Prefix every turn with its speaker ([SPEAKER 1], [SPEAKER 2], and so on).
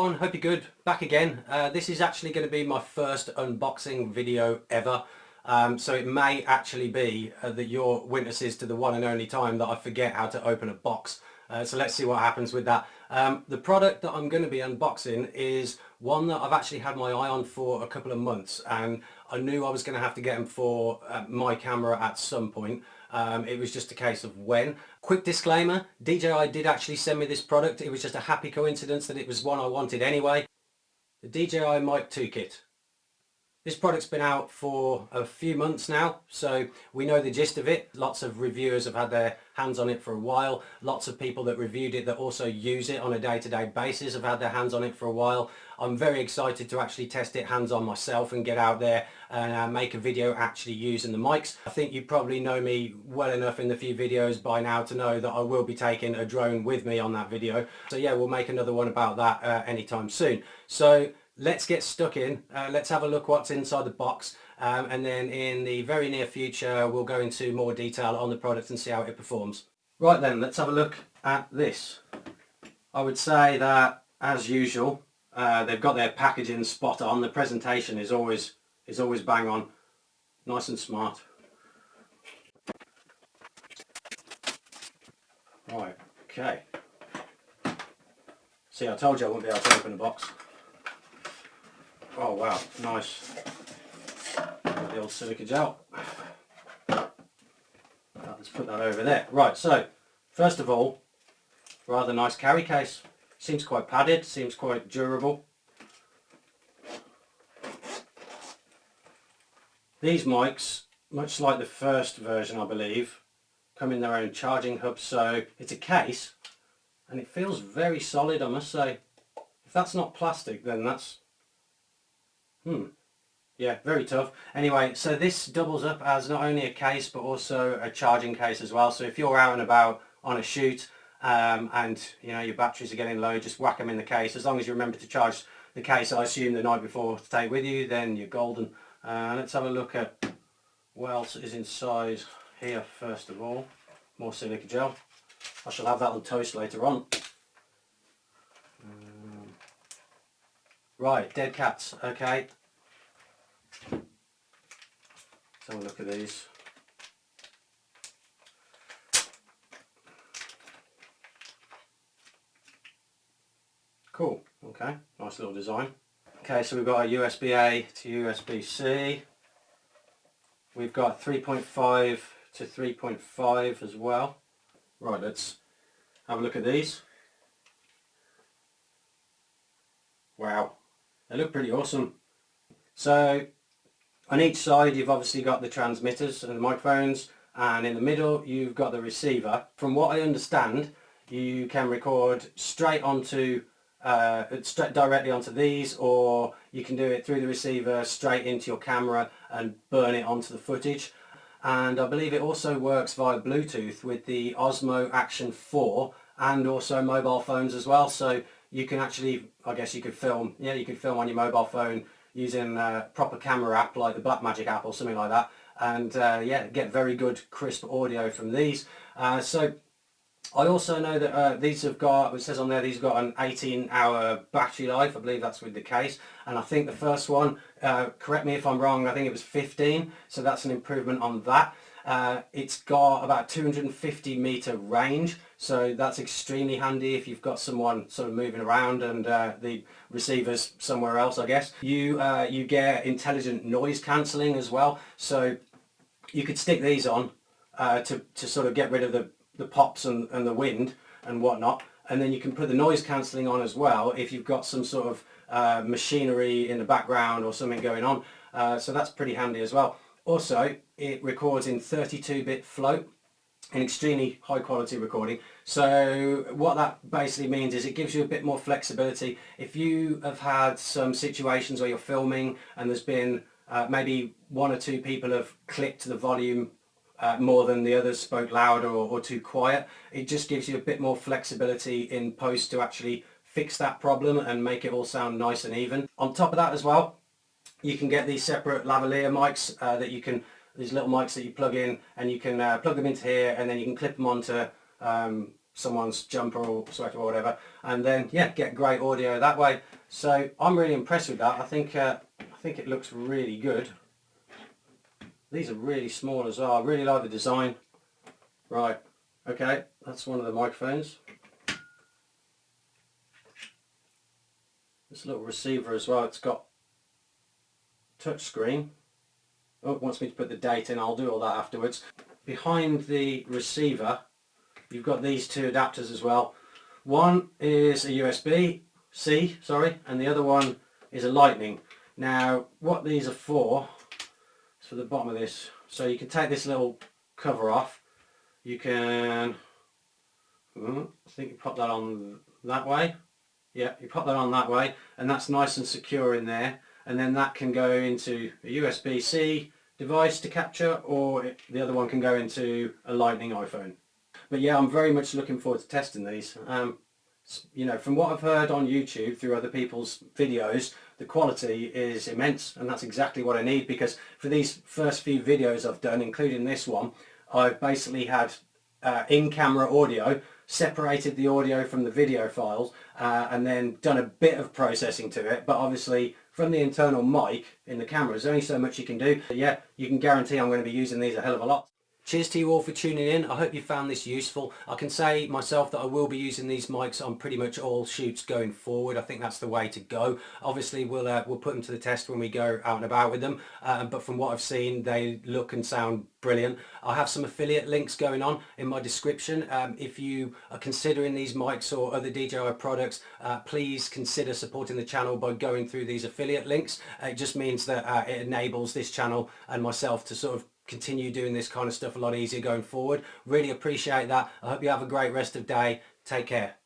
[SPEAKER 1] everyone, hope you're good. Back again. This is actually going to be my first unboxing video ever. So it may actually be that you're witnesses to the one and only time that I forget how to open a box. So let's see what happens with that. The product that I'm going to be unboxing is one that I've actually had my eye on for a couple of months, and I knew I was going to have to get them for my camera at some point. It was just a case of when. Quick disclaimer, DJI did actually send me this product. It was just a happy coincidence that it was one I wanted anyway. The DJI Mic 2 kit. This product's been out for a few months now, so we know the gist of it. Lots of reviewers have had their hands on it for a while. Lots of people that reviewed it that also use it on a day-to-day basis have had their hands on it for a while. I'm very excited to actually test it hands-on myself and get out there and make a video actually using the mics. I think you probably know me well enough in the few videos by now to know that I will be taking a drone with me on that video. So yeah, we'll make another one about that anytime soon. So let's get stuck in. Let's have a look what's inside the box, and then in the very near future we'll go into more detail on the product and see how it performs. Right then, let's have a look at this. I would say that, as usual, they've got their packaging spot on. The presentation is always bang on, nice and smart. Right, okay. See, I told you I wouldn't be able to open the box. Oh wow, nice. The old silica gel. Let's put that over there. Right, so first of all, rather nice carry case. Seems quite padded, seems quite durable. These mics, much like the first version I believe, come in their own charging hub, so it's a case and it feels very solid, I must say. If that's not plastic, then that's yeah, very tough. Anyway, so this doubles up as not only a case but also a charging case as well. So if you're out and about on a shoot and you know your batteries are getting low, just whack them in the case. As long as you remember to charge the case, I assume, the night before to take with you, then you're golden. Let's have a look at what else is inside here first of all. More silica gel. I shall have that on toast later on. Right, dead cats, okay. Let's have a look at these. Cool, okay, nice little design. Okay, so we've got a USB-A to USB-C. We've got 3.5 to 3.5 as well. Right, let's have a look at these. Wow, they look pretty awesome. So on each side you've obviously got the transmitters and the microphones, and in the middle you've got the receiver. From what I understand, you can record straight onto directly onto these, or you can do it through the receiver straight into your camera and burn it onto the footage. And I believe it also works via Bluetooth with the Osmo Action 4 and also mobile phones as well. So you can actually, I guess you could film, yeah, you could film on your mobile phone using a proper camera app like the Blackmagic app or something like that, and yeah, get very good crisp audio from these. So I also know that these have got, it says on there, these have got an 18-hour battery life. I believe that's with the case, and I think the first one, correct me if I'm wrong, I think it was 15, so that's an improvement on that. It's got about 250 meter range, so that's extremely handy if you've got someone sort of moving around and the receiver's somewhere else, I guess. You get intelligent noise cancelling as well, so you could stick these on to sort of get rid of the pops and the wind and whatnot, and then you can put the noise cancelling on as well if you've got some sort of machinery in the background or something going on, so that's pretty handy as well. Also, it records in 32-bit float, an extremely high quality recording. So what that basically means is it gives you a bit more flexibility. If you have had some situations where you're filming and there's been maybe one or two people have clicked the volume more than the others, spoke louder or too quiet, it just gives you a bit more flexibility in post to actually fix that problem and make it all sound nice and even. On top of that as well, you can get these separate lavalier mics that you can, these little mics that you plug in, and you can plug them into here, and then you can clip them onto someone's jumper or sweater or whatever, and then yeah, get great audio that way. So I'm really impressed with that. I think it looks really good. These are really small as well. I really like the design. Right, okay, that's one of the microphones. This little receiver as well, it's got touch screen. Oh, it wants me to put the date in, I'll do all that afterwards. Behind the receiver, you've got these two adapters as well. One is a USB-C, and the other one is a Lightning. Now, what these are for, is for the bottom of this. So you can take this little cover off. You can, I think you pop that on that way. Yeah, you pop that on that way, and that's nice and secure in there. And then that can go into a USB-C device to capture, or the other one can go into a Lightning iPhone. But yeah, I'm very much looking forward to testing these. You know, from what I've heard on YouTube through other people's videos, the quality is immense, and that's exactly what I need, because for these first few videos I've done, including this one, I've basically had in-camera audio, separated the audio from the video files, and then done a bit of processing to it. But obviously from the internal mic in the camera, there's only so much you can do. But yeah, you can guarantee I'm going to be using these a hell of a lot. Cheers to you all for tuning in. I hope you found this useful. I can say myself that I will be using these mics on pretty much all shoots going forward. I think that's the way to go. Obviously we'll put them to the test when we go out and about with them, but from what I've seen, they look and sound brilliant. I'll have some affiliate links going on in my description. If you are considering these mics or other DJI products, please consider supporting the channel by going through these affiliate links. It just means that it enables this channel and myself to sort of continue doing this kind of stuff a lot easier going forward. Really appreciate that. I hope you have a great rest of the day. Take care.